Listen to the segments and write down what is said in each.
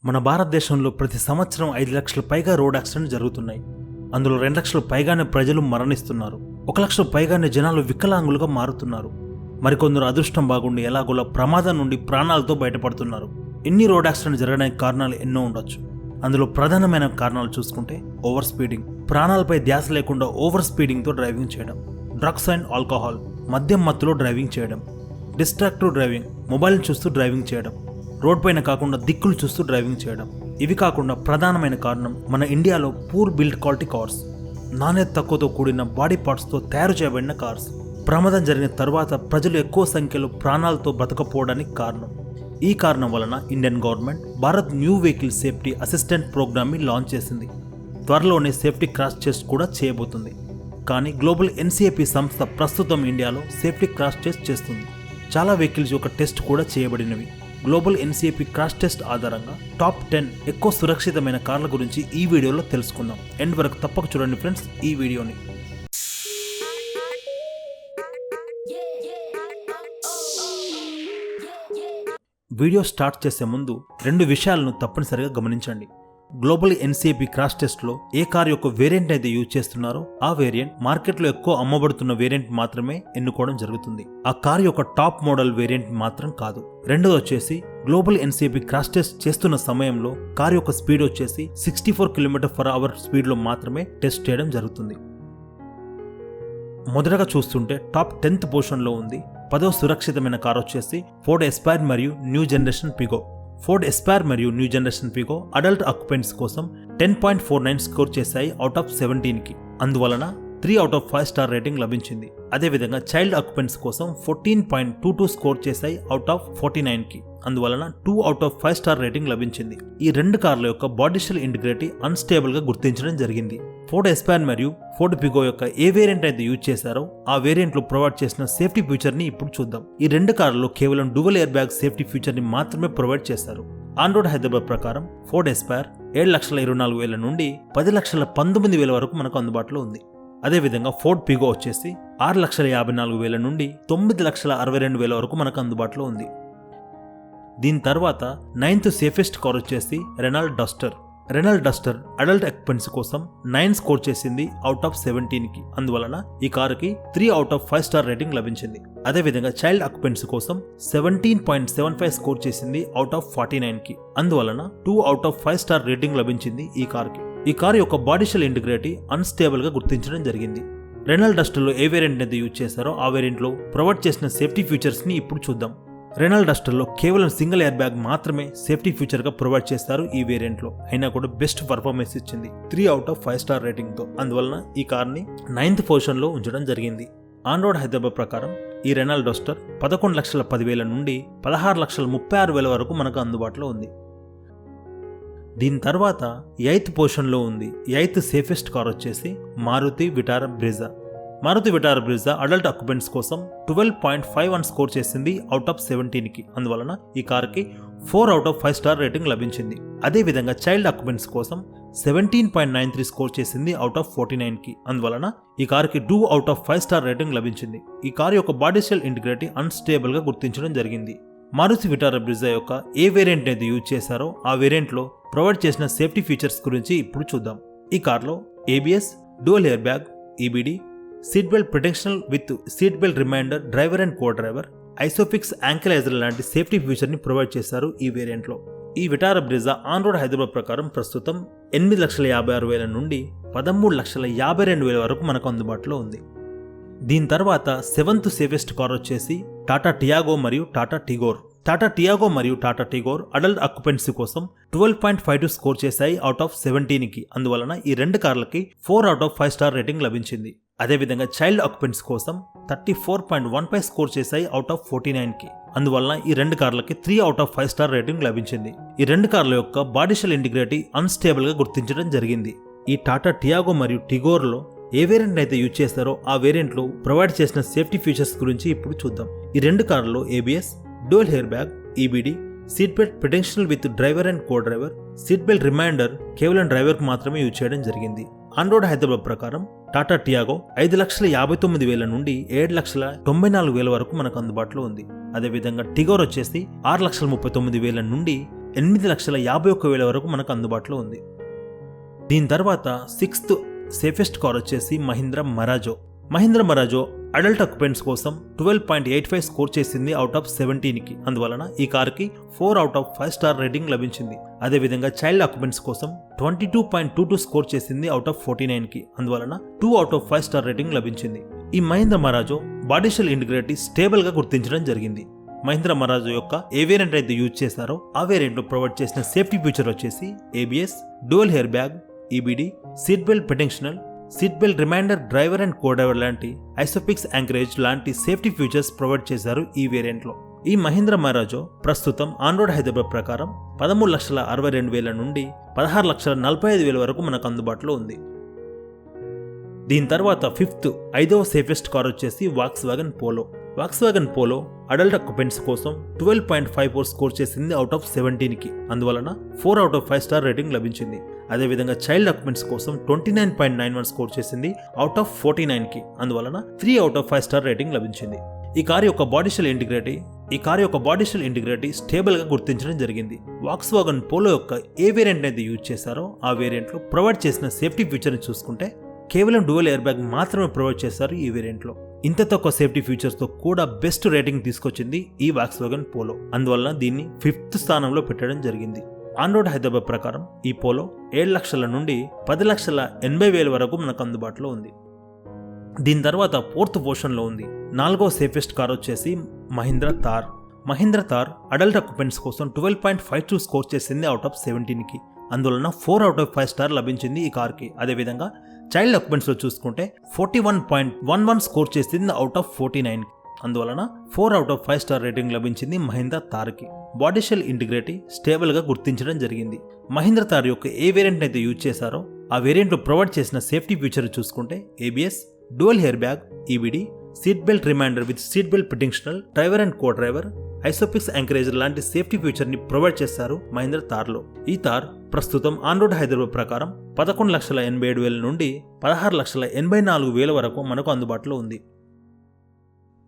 మన భారతదేశంలో ప్రతి సంవత్సరం 5 లక్షల పైగా రోడ్ యాక్సిడెంట్ జరుగుతున్నాయి. అందులో 2 లక్షల పైగానే ప్రజలు మరణిస్తున్నారు. 1 లక్ష పైగానే జనాలు వికలాంగులుగా మారుతున్నారు. మరికొందరు అదృష్టం బాగుండి ఎలాగోలా ప్రమాదం నుండి ప్రాణాలతో బయటపడుతున్నారు. ఇన్ని రోడ్ యాక్సిడెంట్ జరగడానికి కారణాలు ఎన్నో ఉండొచ్చు. అందులో ప్రధానమైన కారణాలు చూసుకుంటే ఓవర్ స్పీడింగ్, ప్రాణాలపై ధ్యాస లేకుండా ఓవర్ స్పీడింగ్తో డ్రైవింగ్ చేయడం, డ్రగ్స్ అండ్ ఆల్కహాల్, మద్యం మత్తులో డ్రైవింగ్ చేయడం, డిస్ట్రాక్టివ్ డ్రైవింగ్, మొబైల్ చూస్తూ డ్రైవింగ్ చేయడం, రోడ్ పైన కాకుండా దిక్కులు చూస్తూ డ్రైవింగ్ చేయడం. ఇవి కాకుండా ప్రధానమైన కారణం మన ఇండియాలో పూర్ బిల్డ్ క్వాలిటీ కార్స్, నాణ్యత తక్కువతో కూడిన బాడీ పార్ట్స్తో తయారు చేయబడిన కార్స్. ప్రమాదం జరిగిన తర్వాత ప్రజలు ఎక్కువ సంఖ్యలో ప్రాణాలతో బ్రతకపోవడానికి కారణం. ఈ కారణం వలన Indian government Bharat new vehicle safety assistant ప్రోగ్రామ్ని లాంచ్ చేసింది. త్వరలోనే సేఫ్టీ క్రాష్ టెస్ట్ కూడా చేయబోతుంది. కానీ గ్లోబల్ ఎన్సీఏపీ సంస్థ ప్రస్తుతం ఇండియాలో సేఫ్టీ క్రాష్ టెస్ట్ చేస్తుంది. చాలా వెహికల్స్ యొక్క టెస్ట్ కూడా చేయబడినవి. గ్లోబల్ ఎన్సీఏపీ క్రాష్ టెస్ట్ ఆధారంగా టాప్ 10 ఎక్కువ సురక్షితమైన కార్ల గురించి ఈ వీడియోలో తెలుసుకుందాం. ఎండ్ వరకు తప్పక చూడండి ఫ్రెండ్స్ ఈ వీడియోని. వీడియో స్టార్ట్ చేసే ముందు 2 విషయాలను తప్పనిసరిగా గమనించండి. గ్లోబల్ ఎన్సీఏపీ క్రాష్ టెస్ట్ లో ఏ కార్ యొక్క వేరియంట్ అయితే యూజ్ చేస్తున్నారో ఆ వేరియంట్ మార్కెట్లో ఎక్కువ అమ్మబడుతున్న వేరియంట్ మాత్రమే ఎన్నుకోవడం జరుగుతుంది. ఆ కార్ యొక్క టాప్ మోడల్ వేరియంట్ మాత్రం కాదు. రెండోది వచ్చేసి గ్లోబల్ ఎన్సీఏపీ క్రాష్ టెస్ట్ చేస్తున్న సమయంలో కార్ యొక్క స్పీడ్ వచ్చేసి 64 km/h స్పీడ్ లో మాత్రమే టెస్ట్ చేయడం జరుగుతుంది. మొదటగా చూస్తుంటే టాప్ 10th పొజిషన్ లో ఉంది 10వ సురక్షితమైన కార్ వచ్చేసి ఫోర్డ్ ఎస్పైర్ మరియు new generation Figo. Ford Aspire మరియు new generation Figo adult occupants కోసం 10.49 స్కోర్ చేశాయి అవుట్ ఆఫ్ 17కి. అందువలన 3 out of 5 స్టార్ రేటింగ్ లభించింది. అదేవిధంగా చైల్డ్ ఆక్యుపెంట్స్ కోసం 14.22 స్కోర్ చేశాయి అవుట్ ఆఫ్ 49కి. అందువలన 2 out of 5 స్టార్ రేటింగ్ లభించింది. ఈ 2 కార్ల యొక్క బాడీ షెల్ ఇంటిగ్రిటీ అన్స్టేబుల్ గా గుర్తించడం జరిగింది. ఫోర్డ్ ఎస్పైర్ మరియు ఫోర్డ్ పిగో యొక్క ఏ వేరియంట్ అయితే యూజ్ చేశారో ఆ వేరియంట్ లో ప్రొవైడ్ చేసిన సేఫ్టీ ఫీచర్ ని ఇప్పుడు చూద్దాం. ఈ 2 కార్లలో కేవలం dual air bag safety feature ని మాత్రమే ప్రొవైడ్ చేశారు. ఆన్ రోడ్ హైదరాబాద్ ప్రకారం ఫోర్డ్ ఎస్పైర్ 7,24,000 నుండి 10,19,000 వరకు మనకు అందుబాటులో ఉంది. అదేవిధంగా ఫోర్డ్ పిగో వచ్చేసి 6,54,000 నుండి 9,62,000 వరకు మనకు అందుబాటులో ఉంది. దీని తర్వాత 9th సేఫెస్ట్ కార్ వచ్చేసి Renault Duster. Renault Duster adult occupants కోసం 9 స్కోర్ చేసింది అవుట్ ఆఫ్ 17కి. అందువలన ఈ కారుకి 3 out of 5 స్టార్ రేటింగ్ లభించింది. అదేవిధంగా చైల్డ్ ఆక్యుపెంట్స్ కోసం 17.75 స్కోర్ చేసింది అవుట్ ఆఫ్ 49కి. అందువలన 2 out of 5 స్టార్ రేటింగ్ లభించింది ఈ కారుకి. ఈ కారు యొక్క బాడీ షెల్ ఇంటిగ్రిటీ అన్స్టేబుల్ గా గుర్తించడం జరిగింది. రెనాల్డ్ డస్టర్ లో ఏ వేరియంట్ అయితే యూజ్ చేశారో ఆ వేరియంట్ లో ప్రొవైడ్ చేసిన సేఫ్టీ ఫీచర్స్ ని ఇప్పుడు చూద్దాం. రెనాల్డ్ డస్టర్ లో కేవలం సింగిల్ ఎయిర్ బ్యాగ్ మాత్రమే సేఫ్టీ ఫీచర్ గా ప్రొవైడ్ చేస్తారు ఈ వేరియంట్ లో. అయినా కూడా బెస్ట్ పర్ఫార్మెన్స్ ఇచ్చింది 3 out of 5 స్టార్ రేటింగ్ తో. అందువలన ఈ కార్ ని 9th పొజిషన్ లో ఉంచడం జరిగింది. ఆన్ రోడ్ హైదరాబాద్ ప్రకారం ఈ రెనాల్డ్ డస్టర్ 11,10,000 నుండి 16,36,000 వరకు మనకు అందుబాటులో ఉంది. దీని తర్వాత 8th పొజిషన్ లో ఉంది 8th సేఫెస్ట్ కార్ వచ్చేసి Maruti Vitara Brezza. Maruti Vitara Brezza adult occupants కోసం 12.51 స్కోర్ చేసింది అవుట్ ఆఫ్ 17కి. అందువలన ఈ కార్కి 4 out of 5 స్టార్ రేటింగ్ లభించింది. అదేవిధంగా చైల్డ్ ఆక్యుపెంట్స్ కోసం 17.93 స్కోర్ చేసింది అవుట్ ఆఫ్ 49కి. అందువలన ఈ కార్కి 2 out of 5 స్టార్ రేటింగ్ లభించింది. ఈ కార్ యొక్క బాడీ షెల్ ఇంటిగ్రిటీ అన్స్టేబుల్ గా గుర్తించడం జరిగింది. మారుతి విటారా బ్రెజా యొక్క ఏ వేరియంట్ అయితే యూజ్ చేశారో ఆ వేరియంట్ లో ప్రొవైడ్ చేసిన సేఫ్టీ ఫీచర్స్ గురించి ఇప్పుడు చూద్దాం. ఈ కార్లో ABS, dual air bag, EBD, seat belt protection with seat belt reminder, driver and co driver, isofix anchorage లాంటి సేఫ్టీ ఫీచర్ ని ప్రొవైడ్ చేశారు ఈ వేరియంట్ లో. ఈ Vitara Brezza on road Hyderabad ప్రకారం ప్రస్తుతం 8,56,000 నుండి 13,52,000 వరకు మనకు అందుబాటులో ఉంది. దీని తర్వాత 7th సేఫెస్ట్ కార్ వచ్చేసి టాటా టియాగో మరియు టాటా టిగోర్. టాటా టియాగో మరియు టాటా టిగోర్ అడల్ట్ ఆక్యుపెంట్స్ కోసం 12.52 స్కోర్ చేశాయి అవుట్ ఆఫ్ 17కి. అందువలన ఈ 2 కార్లకి 4 out of 5 స్టార్ రేటింగ్ లభించింది. అదేవిధంగా చైల్డ్ ఆక్యుపెంట్స్ కోసం 34.15 స్కోర్ చేశాయి అవుట్ ఆఫ్ 49కి. అందువలన ఈ 2 కార్లకి 3 out of 5 స్టార్ రేటింగ్ లభించింది. ఈ 2 కార్ల యొక్క బాడీ షెల్ ఇంటిగ్రిటీ అన్స్టేబుల్ గా గుర్తించడం జరిగింది. ఈ టాటా టియాగో మరియు టిగోర్ లో ఏ వేరియంట్ అయితే యూజ్ చేస్తారో ఆ వేరియంట్ లో ప్రొవైడ్ చేసిన సేఫ్టీ ఫీచర్స్ గురించి ఇప్పుడు చూద్దాం. ఈ 2 కార్లలో ABS, dual air bag, EBD, seat belt protection with driver and co driver, seat belt reminder కేవలం డ్రైవర్ కు మాత్రమే యూజ్ చేయడం జరిగింది. ఆన్ రోడ్ హైదరాబాద్ ప్రకారం టాటా టియాగో 5,59,000 నుండి 7,94,000 వరకు మనకు అందుబాటులో ఉంది. అదేవిధంగా టిగోర్ వచ్చేసి 6,39,000 నుండి 8,51,000 వరకు మనకు అందుబాటులో ఉంది. దీని తర్వాత 6th సేఫెస్ట్ కార్ వచ్చేసి మహీంద్రా మరాజో అడల్ట్ ఆక్యుపెంట్స్ కోసం 12.85 స్కోర్ చేసింది అవుట్ ఆఫ్ 17కి. అందువలన ఈ కార్కి 4 అవుట్ ఆఫ్ 5 స్టార్ రేటింగ్ లభించింది. అదేవిధంగా చైల్డ్ ఆక్యుపెంట్స్ కోసం 22.22 స్కోర్ చేసింది అవుట్ ఆఫ్ 49కి. అందువలన 2 అవుట్ ఆఫ్ 5 స్టార్ రేటింగ్ లభించింది. ఈ Mahindra Marazzo body shell integrity stable గా గుర్తించడం జరిగింది. మహీంద్రా మరాజో యొక్క ఏ వేరియంట్ అయితే యూజ్ చేశారో ఆ వేరియంట్ లో ప్రొవైడ్ చేసిన సేఫ్టీ ఫీచర్ వచ్చేసి ABS, dual air bag, EBD, seat belt ప్రొటెక్షనల్, seat belt reminder, driver and co driver లాంటి ఐసోఫిక్స్ యాంకరేజ్ లాంటి సేఫ్టీ ఫీచర్స్ ప్రొవైడ్ చేశారు ఈ వేరియంట్ లో. ఈ మహీంద్రా మరాజో ప్రస్తుతం ఆన్ రోడ్ హైదరాబాద్ ప్రకారం 13,62,000 నుండి 16,45,000 వరకు మనకు అందుబాటులో ఉంది. దీని తర్వాత 5వ సేఫెస్ట్ కార్ వచ్చేసి వాక్స్వాగన్ పోలో అడల్ట్ ఆక్యుపెంట్స్ కోసం 12.54 స్కోర్ చేసింది అవుట్ ఆఫ్ 17కి. అందువలన 4 అవుట్ ఆఫ్ 5 స్టార్ రేటింగ్ లభించింది. అదేవిధంగా చైల్డ్ ఆక్యుపెంట్స్ కోసం 29.91 స్కోర్ చేసింది అవుట్ ఆఫ్ 49కి. అందువలన 3 అవుట్ ఆఫ్ 5 స్టార్ రేటింగ్ లభించింది. ఈ కార్ యొక్క బాడీ షెల్ ఇంటిగ్రిటీ స్టేబుల్ గా గుర్తించడం జరిగింది. వాక్స్వాగన్ పోలో యొక్క ఏ వేరియంట్ అయితే యూజ్ చేశారో ఆ వేరియంట్ లో ప్రొవైడ్ చేసిన సేఫ్టీ ఫీచర్ ని చూసుకుంటే కేవలం డ్యూయల్ ఎయిర్ బ్యాగ్ మాత్రమే ప్రొవైడ్ చేశారు ఈ వేరియంట్ లో. ఇంత తక్కువ సేఫ్టీ ఫీచర్స్ తో కూడా బెస్ట్ రేటింగ్ తీసుకొచ్చింది ఈ వాక్స్వాగన్ పోలో. అందువలన దీన్ని 5th స్థానంలో పెట్టడం జరిగింది. ఆన్ రోడ్ హైదరాబాద్ ప్రకారం ఈ పోలో 7 లక్షల నుండి 10,80,000 వరకు మనకు అందుబాటులో ఉంది. దీని తర్వాత 4th పొజిషన్లో ఉంది 4వ సేఫెస్ట్ కార్ వచ్చేసి మహీంద్రా థార్ అడల్ట్ ఆక్యుపెంట్స్ కోసం 12.52 స్కోర్ చేసింది అవుట్ ఆఫ్ 17కి. అందువలన 4 అవుట్ ఆఫ్ 5 స్టార్ లభించింది ఈ కార్కి. అదేవిధంగా చైల్డ్ ఆక్యుపెంట్స్ లో చూసుకుంటే 41.11 స్కోర్ చేసింది అవుట్ ఆఫ్ 49. అందువలన 4 అవుట్ ఆఫ్ 5 స్టార్ రేటింగ్ లభించింది మహీంద్రా థార్కి. బాడీ షెల్ ఇంటిగ్రిటీ స్టేబుల్ గా గుర్తించడం జరిగింది. మహీంద్రా థార్ యొక్క ఏ వేరియంట్ అయితే యూజ్ చేశారో ఆ వేరియంట్ లో ప్రొవైడ్ చేసిన సేఫ్టీ ఫీచర్ చూసుకుంటే ABS, dual air bag, EBD, seat belt reminder with seat belt pretensioner, driver and co driver, ISOFIX anchorages లాంటి సేఫ్టీ ఫీచర్ ని ప్రొవైడ్ చేశారు మహీంద్రా థార్ లో. ఈ థార్ ప్రస్తుతం ఆన్ రోడ్ హైదరాబాద్ ప్రకారం 11,87,000 నుండి 16,84,000 వరకు మనకు అందుబాటులో ఉంది.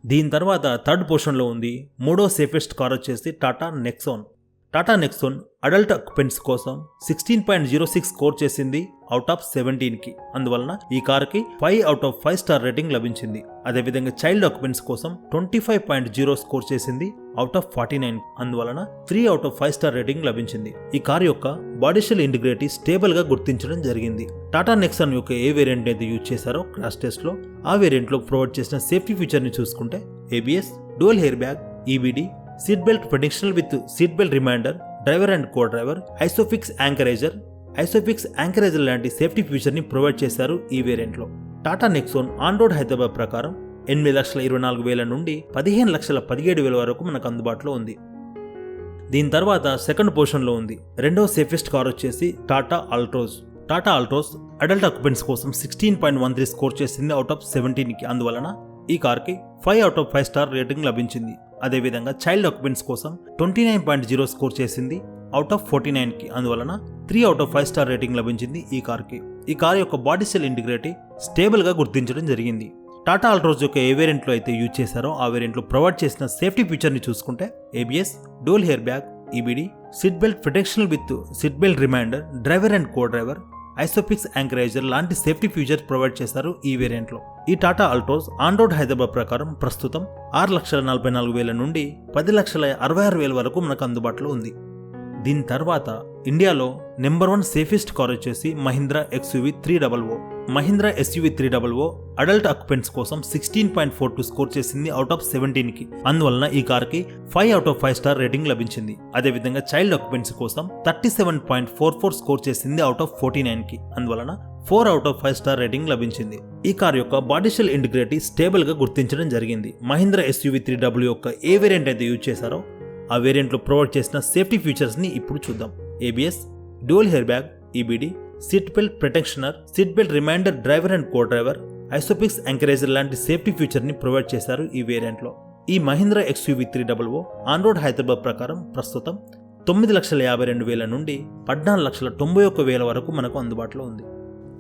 దీని తర్వాత 3rd పొజిషన్లో ఉంది 3వ సేఫెస్ట్ కార్ వచ్చేసి టాటా నెక్సాన్ అడల్ట్ ఆక్యుపెంట్స్ కోసం 16.06 స్కోర్ చేసింది అవుట్ ఆఫ్ 17కి. అందువలన ఈ కార్కి 5 అవుట్ ఆఫ్ 5 స్టార్ రేటింగ్ లభించింది. అదేవిధంగా చైల్డ్ ఆక్యుపెంట్స్ కోసం 25.0 స్కోర్ చేసింది అవుట్ ఆఫ్ 49. అందువలన 3 అవుట్ ఆఫ్ 5 స్టార్ రేటింగ్ లభించింది. ఈ కార్ యొక్క బాడీ షెల్ ఇంటిగ్రిటీ స్టేబుల్ గా గుర్తించడం జరిగింది. టాటా నెక్సాన్ యొక్క ఏ వేరియంట్ అయితే యూజ్ చేశారో క్రాష్ టెస్ట్ లో ఆ వేరియంట్ లో ప్రొవైడ్ చేసిన సేఫ్టీ ఫీచర్ ని చూసుకుంటే ABS, dual air bag, EBD, seat belt pretensioner with seat belt reminder, driver and co driver, ISOFIX anchorages లాంటి సేఫ్టీ ఫీచర్ ని ప్రొవైడ్ చేశారు ఈ వేరియంట్ లో. Tata Nexon on road Hyderabad ప్రకారం 8,24,000 నుండి 15,17,000 వరకు మనకు అందుబాటులో ఉంది. దీని తర్వాత 2nd పొజిషన్లో ఉంది 2వ సేఫెస్ట్ కార్ వచ్చేసి టాటా ఆల్ట్రోస్ అడల్ట్ ఆక్యుపెంట్స్ కోసం 16.13 స్కోర్ చేసింది అవుట్ ఆఫ్ 17కి. అందువలన ఈ కార్కి 5 అవుట్ ఆఫ్ 5 స్టార్ రేటింగ్ లభించింది. అదేవిధంగా చైల్డ్ ఆక్యుపెంట్స్ కోసం 29.0 స్కోర్ చేసింది అవుట్ ఆఫ్ 49కి. అందువలన 3 అవుట్ ఆఫ్ 5 స్టార్ రేటింగ్ లభించింది ఈ కార్కి. ఈ కార్ యొక్క బాడీ షెల్ ఇంటిగ్రిటీ స్టేబుల్ గా గుర్తించడం జరిగింది. టాటా ఆల్ట్రోస్ యొక్క ఏ వేరియంట్ లో అయితే యూజ్ చేశారో ఆ వేరియంట్ లో ప్రొవైడ్ చేసిన సేఫ్టీ ఫీచర్ ని చూసుకుంటే ABS, dual air bag, EBD, seat belt pretensioner with seat belt reminder, driver and co driver, ISOFIX anchorages లాంటి సేఫ్టీ ఫీచర్స్ ప్రొవైడ్ చేశారు ఈ వేరియంట్ లో. ఈ Tata Altroz on road Hyderabad ప్రకారం ప్రస్తుతం 6,44,000 నుండి 10,66,000 వరకు మనకు అందుబాటులో ఉంది. దీని తర్వాత ఇండియాలో నెంబర్ 1 సేఫెస్ట్ కార్ వచ్చేసి మహీంద్రా SUV 300 అడల్ట్ ఆక్యుపెంట్స్ కోసం 16.42 స్కోర్ చేసింది అవుట్ ఆఫ్ 17కి. అందువలన ఈ కార్కి 5 అవుట్ ఆఫ్ 5 స్టార్ రేటింగ్ లభించింది. అదేవిధంగా చైల్డ్ ఆక్యుపెంట్స్ కోసం 37.44 స్కోర్ చేసింది అవుట్ ఆఫ్ 49కి. అందువలన 4 అవుట్ ఆఫ్ 5 స్టార్ రేటింగ్ లభించింది. ఈ కార్ యొక్క బాడీ షెల్ ఇంటిగ్రిటీ స్టేబుల్ గా గుర్తించడం జరిగింది. మహీంద్రా SUV 300 యొక్క ఏ వేరియంట్ అయితే యూజ్ చేశారో ఆ వేరియంట్ లో ప్రొవైడ్ చేసిన సేఫ్టీ ఫీచర్స్ ని ఇప్పుడు చూద్దాం. ABS, dual air bag, EBD, seat belt pretensioner, seat belt reminder, driver and co driver, ISOFIX anchorages లాంటి సేఫ్టీ ఫీచర్ ని ప్రొవైడ్ చేశారు ఈ వేరియంట్ లో. ఈ Mahindra SUV 300 on road Hyderabad ప్రకారం ప్రస్తుతం 9,52,000 నుండి 14,91,000 వరకు మనకు అందుబాటులో ఉంది.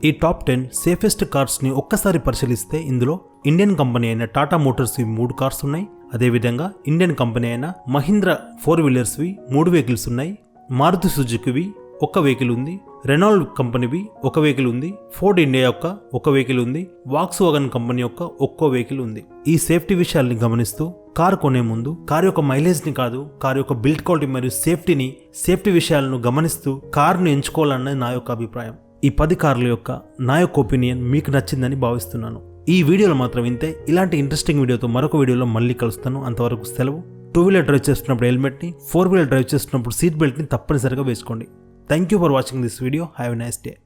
ఈ టాప్ 10 సేఫెస్ట్ కార్స్ ని ఒక్కసారి పరిశీలిస్తే ఇందులో ఇండియన్ కంపెనీ అయిన టాటా మోటార్స్ 3 కార్స్ ఉన్నాయి. అదేవిధంగా ఇండియన్ కంపెనీ అయిన మహీంద్రా 4 వీలర్స్ 3 వెహికల్స్ ఉన్నాయి. మారుతి సుజుకివి ఒక వెహికల్ ఉంది, రెనాల్డ్ కంపెనీవి ఒక వెహికల్ ఉంది, ఫోర్డ్ ఇండియా యొక్క ఒక వెహికల్ ఉంది, వాక్స్వాగన్ కంపెనీ యొక్క ఒక్కో వెహికల్ ఉంది. ఈ సేఫ్టీ విషయాల్ని గమనిస్తూ కారు కొనే ముందు కారు యొక్క మైలేజ్ ని కాదు, కారు యొక్క బిల్డ్ క్వాలిటీ మరియు సేఫ్టీ విషయాలను గమనిస్తూ కారును ఎంచుకోవాలన్నది నా యొక్క అభిప్రాయం. ఈ 10 కార్ల యొక్క నా యొక్క ఒపీనియన్ మీకు నచ్చిందని భావిస్తున్నాను. ఈ వీడియోలో మాత్రం ఇంతే. ఇలాంటి ఇంట్రెస్టింగ్ వీడియోతో మరొక వీడియోలో మళ్ళీ కలుస్తాను. అంతవరకు సెలవు. 2 వీలర్ డ్రైవ్ చేస్తున్నప్పుడు హెల్మెట్ని, 4 వీలర్ డ్రైవ్ చేస్తున్నప్పుడు సీట్ బెల్ట్ని తప్పనిసరిగా వేసుకోండి. Thank you for watching this video. Have a nice day.